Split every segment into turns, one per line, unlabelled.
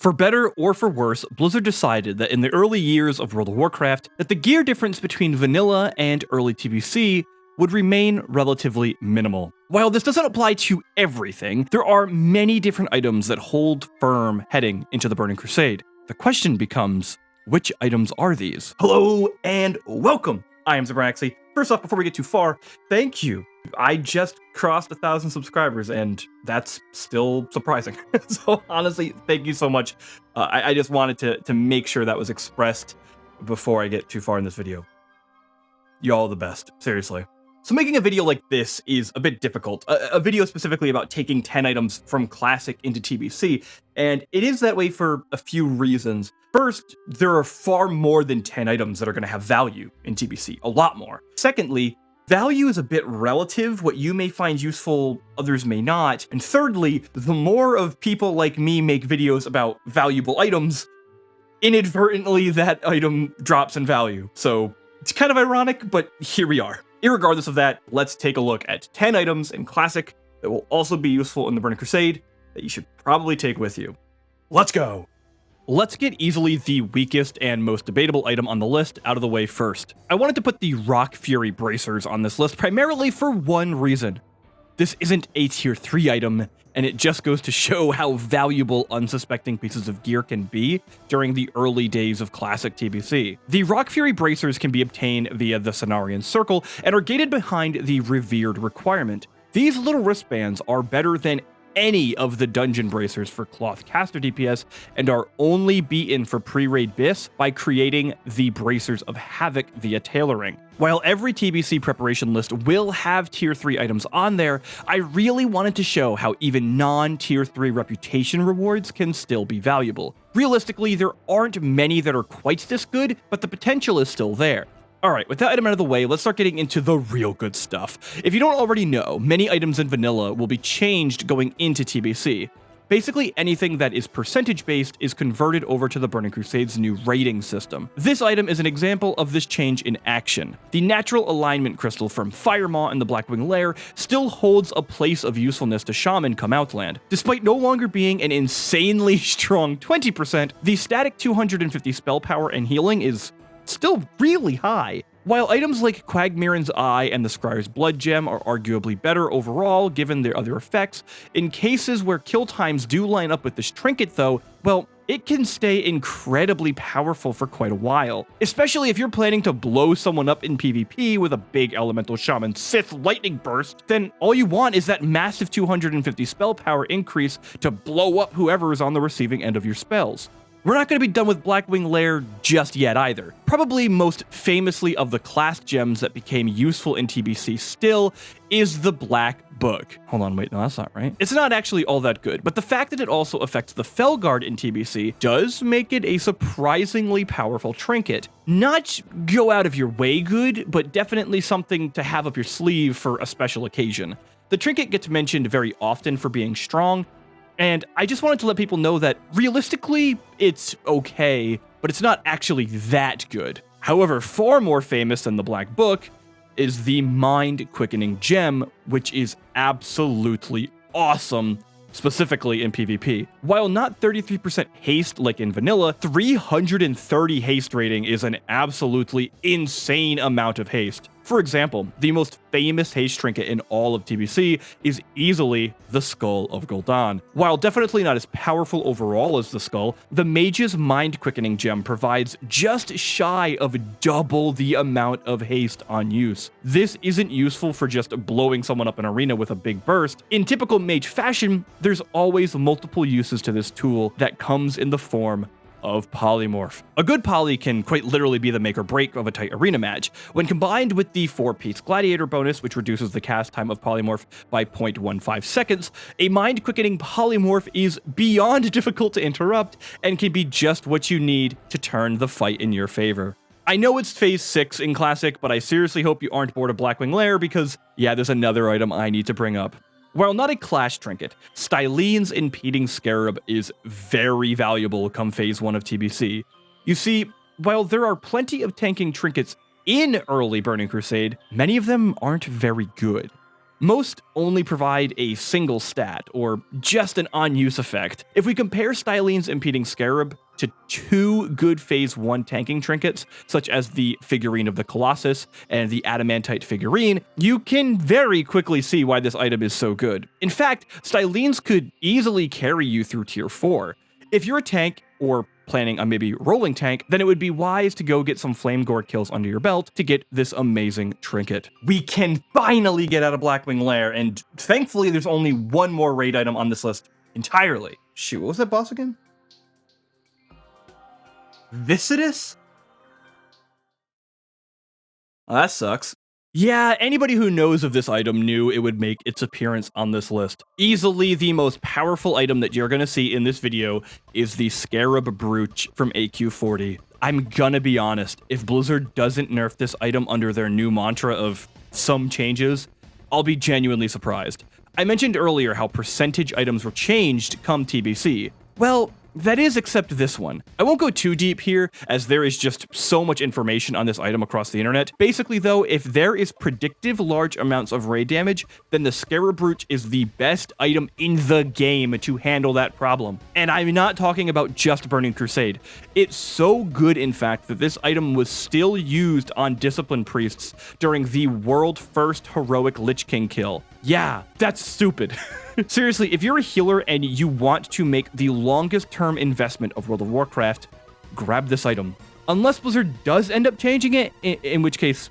For better or for worse, Blizzard decided that in the early years of World of Warcraft, that the gear difference between vanilla and early TBC would remain relatively minimal. While this doesn't apply to everything, there are many different items that hold firm heading into the Burning Crusade. The question becomes, which items are these? Hello and welcome! I am Zabraxi. First off, before we get too far, thank you. I just crossed 1,000 subscribers, and that's still surprising. So honestly, thank you so much. I just wanted to make sure that was expressed before I get too far in this video. Y'all the best, seriously. So making a video like this is a bit difficult. A video specifically about taking 10 items from Classic into TBC, and it is that way for a few reasons. First, there are far more than 10 items that are going to have value in TBC, a lot more. Secondly, value is a bit relative. What you may find useful, others may not. And thirdly, the more of people like me make videos about valuable items, inadvertently that item drops in value. So it's kind of ironic, but here we are. Irregardless of that, let's take a look at 10 items in Classic that will also be useful in the Burning Crusade that you should probably take with you. Let's go! Let's get easily the weakest and most debatable item on the list out of the way first. I wanted to put the Rock Fury Bracers on this list primarily for one reason. This isn't a tier 3 item, and it just goes to show how valuable unsuspecting pieces of gear can be during the early days of Classic TBC. The Rock Fury Bracers can be obtained via the Cenarian Circle and are gated behind the Revered requirement. These little wristbands are better than any of the dungeon bracers for Cloth Caster DPS and are only beaten for pre-raid BIS by creating the Bracers of Havoc via tailoring. While every TBC preparation list will have tier 3 items on there, I really wanted to show how even non-tier 3 reputation rewards can still be valuable. Realistically, there aren't many that are quite this good, but the potential is still there. Alright, with that item out of the way, let's start getting into the real good stuff. If you don't already know, many items in vanilla will be changed going into TBC. Basically, anything that is percentage-based is converted over to the Burning Crusade's new rating system. This item is an example of this change in action. The Natural Alignment Crystal from Firemaw in the Blackwing Lair still holds a place of usefulness to Shaman come Outland. Despite no longer being an insanely strong 20%, the static 250 spell power and healing is still really high. While items like Quagmiren's Eye and the Scryer's Blood Gem are arguably better overall given their other effects, in cases where kill times do line up with this trinket though, well, it can stay incredibly powerful for quite a while. Especially if you're planning to blow someone up in PvP with a big Elemental Shaman Sith Lightning Burst, then all you want is that massive 250 spell power increase to blow up whoever is on the receiving end of your spells. We're not going to be done with Blackwing Lair just yet either. Probably most famously of the class gems that became useful in TBC still is the Black Book. Hold on, wait, no, that's not right. It's not actually all that good, but the fact that it also affects the Felguard in TBC does make it a surprisingly powerful trinket. Not go out of your way good, but definitely something to have up your sleeve for a special occasion. The trinket gets mentioned very often for being strong, and I just wanted to let people know that realistically, it's okay, but it's not actually that good. However, far more famous than the Black Book is the Mind Quickening Gem, which is absolutely awesome, specifically in PvP. While not 33% haste like in vanilla, 330 haste rating is an absolutely insane amount of haste. For example, the most famous haste trinket in all of TBC is easily the Skull of Gul'dan. While definitely not as powerful overall as the Skull, the Mage's Mind Quickening Gem provides just shy of double the amount of haste on use. This isn't useful for just blowing someone up in arena with a big burst. In typical mage fashion, there's always multiple uses to this tool that comes in the form of polymorph. A good poly can quite literally be the make or break of a tight arena match. When combined with the 4-piece gladiator bonus, which reduces the cast time of polymorph by 0.15 seconds, a mind quickening polymorph is beyond difficult to interrupt and can be just what you need to turn the fight in your favor. I know it's phase 6 in Classic, but I seriously hope you aren't bored of Blackwing Lair because, yeah, there's another item I need to bring up. While not a clash trinket, Stylene's Impeding Scarab is very valuable come phase 1 of TBC. You see, while there are plenty of tanking trinkets in early Burning Crusade, many of them aren't very good. Most only provide a single stat, or just an on-use effect. If we compare Stylene's Impeding Scarab to 2 good Phase 1 tanking trinkets, such as the Figurine of the Colossus and the Adamantite Figurine, you can very quickly see why this item is so good. In fact, Stylene's could easily carry you through Tier 4. If you're a tank, or planning on maybe rolling tank, then it would be wise to go get some Flame Gore kills under your belt to get this amazing trinket. We can finally get out of Blackwing Lair, and thankfully there's only one more raid item on this list entirely. Shoot, what was that boss again? Viscidus? Oh, that sucks. Yeah, anybody who knows of this item knew it would make its appearance on this list. Easily the most powerful item that you're gonna see in this video is the Scarab Brooch from AQ40. I'm gonna be honest, if Blizzard doesn't nerf this item under their new mantra of some changes, I'll be genuinely surprised. I mentioned earlier how percentage items were changed come TBC. Well, that is except this one. I won't go too deep here, as there is just so much information on this item across the internet. Basically though, if there is predictive large amounts of raid damage, then the Scarab Brooch is the best item in the game to handle that problem. And I'm not talking about just Burning Crusade. It's so good, in fact, that this item was still used on Discipline Priests during the world first heroic Lich King kill. Yeah, that's stupid. Seriously, if you're a healer and you want to make the longest term investment of World of Warcraft, grab this item. Unless Blizzard does end up changing it, in which case,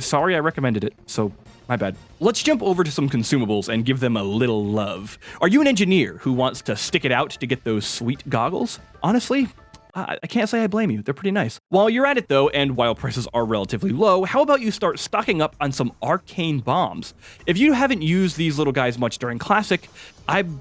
sorry I recommended it, so my bad. Let's jump over to some consumables and give them a little love. Are you an engineer who wants to stick it out to get those sweet goggles? Honestly, I can't say I blame you, they're pretty nice. While you're at it though, and while prices are relatively low, how about you start stocking up on some arcane bombs? If you haven't used these little guys much during Classic, I'm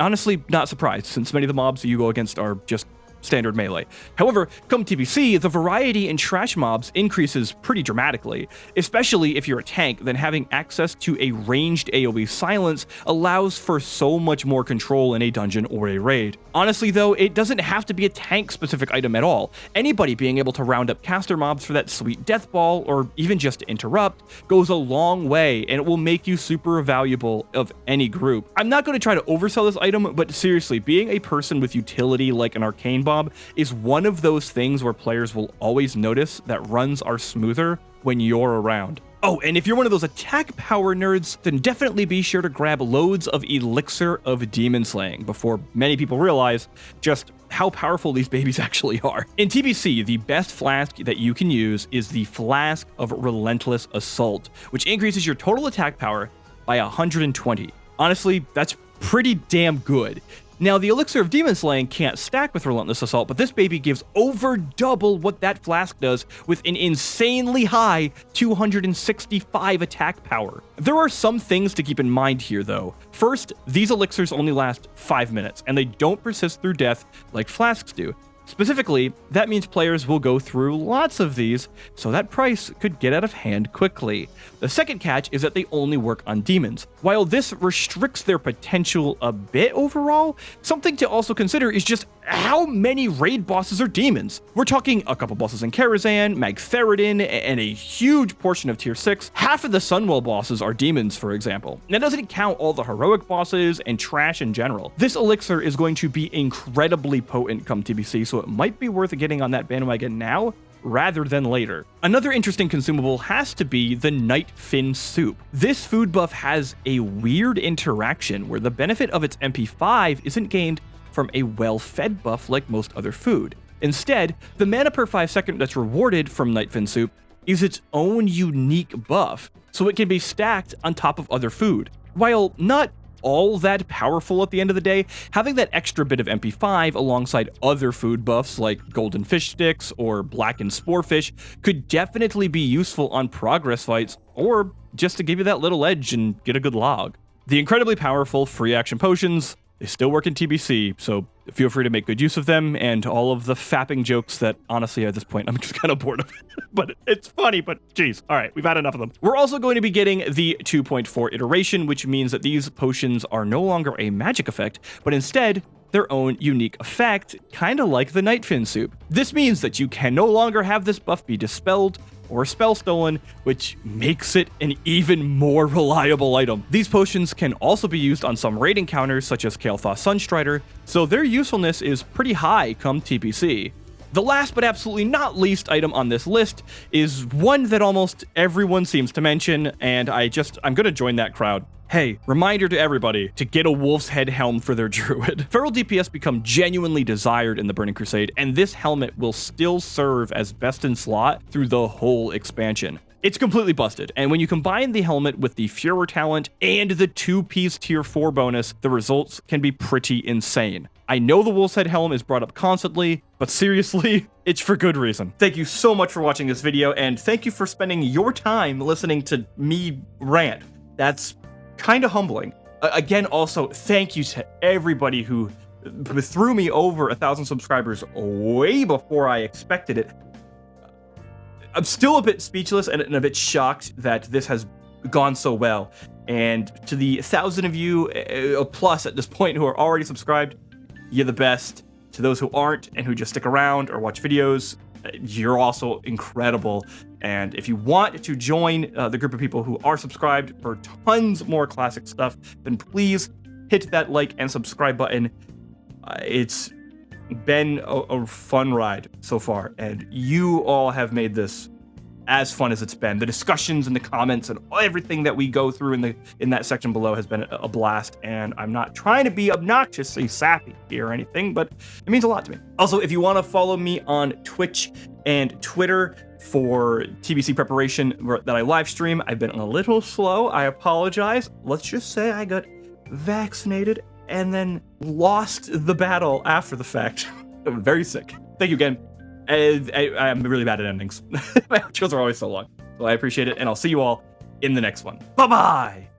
honestly not surprised, since many of the mobs that you go against are just standard melee. However, come TBC, the variety in trash mobs increases pretty dramatically, especially if you're a tank. Then having access to a ranged AoE silence allows for so much more control in a dungeon or a raid. Honestly though, it doesn't have to be a tank specific item at all. Anybody being able to round up caster mobs for that sweet death ball, or even just to interrupt, goes a long way, and it will make you super valuable of any group. I'm not going to try to oversell this item, but seriously, being a person with utility like an arcane bomb is one of those things where players will always notice that runs are smoother when you're around. Oh, and if you're one of those attack power nerds, then definitely be sure to grab loads of Elixir of Demon Slaying before many people realize just how powerful these babies actually are. In TBC, the best flask that you can use is the Flask of Relentless Assault, which increases your total attack power by 120. Honestly, that's pretty damn good. Now, the Elixir of Demon Slaying can't stack with Relentless Assault, but this baby gives over double what that flask does with an insanely high 265 attack power. There are some things to keep in mind here, though. First, these elixirs only last 5 minutes, and they don't persist through death like flasks do. Specifically, that means players will go through lots of these, so that price could get out of hand quickly. The second catch is that they only work on demons. While this restricts their potential a bit overall, something to also consider is just how many raid bosses are demons. We're talking a couple bosses in Karazhan, Magtheridon, and a huge portion of Tier 6. Half of the Sunwell bosses are demons, for example. And that doesn't count all the heroic bosses and trash in general. This elixir is going to be incredibly potent come TBC, so it might be worth getting on that bandwagon now rather than later. Another interesting consumable has to be the Night Fin Soup. This food buff has a weird interaction where the benefit of its MP5 isn't gained from a well-fed buff like most other food. Instead, the mana per 5 second that's rewarded from Night Fin Soup is its own unique buff, so it can be stacked on top of other food. While not all that powerful at the end of the day, having that extra bit of MP5 alongside other food buffs like golden fish sticks or blackened sporefish could definitely be useful on progress fights, or just to give you that little edge and get a good log. The incredibly powerful free action potions, they still work in TBC, so feel free to make good use of them, and all of the fapping jokes that, honestly, at this point, I'm just kind of bored of. But it's funny, but geez, all right, we've had enough of them. We're also going to be getting the 2.4 iteration, which means that these potions are no longer a magic effect, but instead, their own unique effect, kind of like the Night Fin Soup. This means that you can no longer have this buff be dispelled or a spell stolen, which makes it an even more reliable item. These potions can also be used on some raid encounters such as Kael'thas Sunstrider, so their usefulness is pretty high come TPC. The last but absolutely not least item on this list is one that almost everyone seems to mention, and I'm gonna join that crowd. Hey, reminder to everybody to get a wolf's head helm for their druid. Feral DPS become genuinely desired in the Burning Crusade, and this helmet will still serve as best in slot through the whole expansion. It's completely busted, and when you combine the helmet with the Furor talent and the 2-piece tier 4 bonus, the results can be pretty insane. I know the Wolf's Head helm is brought up constantly, but seriously, it's for good reason. Thank you so much for watching this video, and thank you for spending your time listening to me rant. That's kind of humbling. Again, also, thank you to everybody who threw me over 1,000 subscribers way before I expected it. I'm still a bit speechless and a bit shocked that this has gone so well. And to the 1,000 of you plus at this point who are already subscribed, you're the best. To those who aren't and who just stick around or watch videos, you're also incredible. And if you want to join the group of people who are subscribed for tons more classic stuff, then please hit that like and subscribe button. It's been a fun ride so far, and you all have made this as fun as it's been. The discussions and the comments and everything that we go through in that section below has been a blast, and I'm not trying to be obnoxiously sappy here or anything, but it means a lot to me. Also, if you want to follow me on Twitch and Twitter for TBC preparation that I live stream, I've been a little slow. I apologize. Let's just say I got vaccinated and then lost the battle after the fact. I'm very sick. Thank you again. I'm really bad at endings. My outros are always so long. So I appreciate it, and I'll see you all in the next one. Bye-bye!